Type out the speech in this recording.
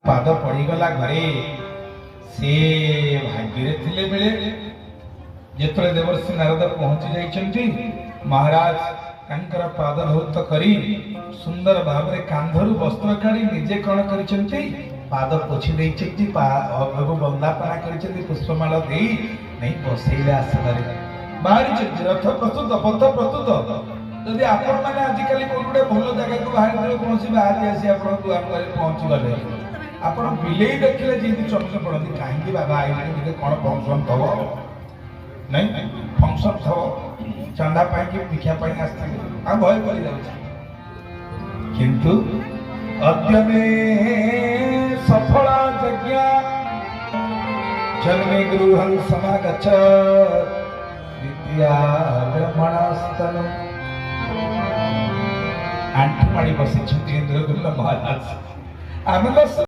पाद पड़गला घरे से भाग्य थिले बेले जेतले देवर्षि नारद पहुंची जाइछन्ति महाराज तांकर पाद धौत करी सुंदर भाव रे कांधरु वस्त्र काढी निजे कण करिछन्ति पाद पोछि दैछन्ति वंदापना करिछन्ति पुष्पमाला देई नहीं बसैले आसनारे बाहरी रथ प्रस्तुत पथ प्रस्तुत यदि आपण माने आजिकल कोनडे भलो जगह को बाहर देले कोनसी बाहर आसी आपण दुआर पर पहुंची गले आपण बिलेई देखले जेति चमच पड़ती काहेकि बाबा आइले निजे कोन फंक्शन थबो नहीं फंक्शन थबो चंदा पाई कि भिक्षा पाई आस्ते आ भय करि जाउछ किंतु अद्य में सफला यज्ञ जन्मे गृहं समागच्छ विद्या ब्रह्मणास्तन आंठू माड़ी बसी इंद्रदुल्ल महाराज आनंद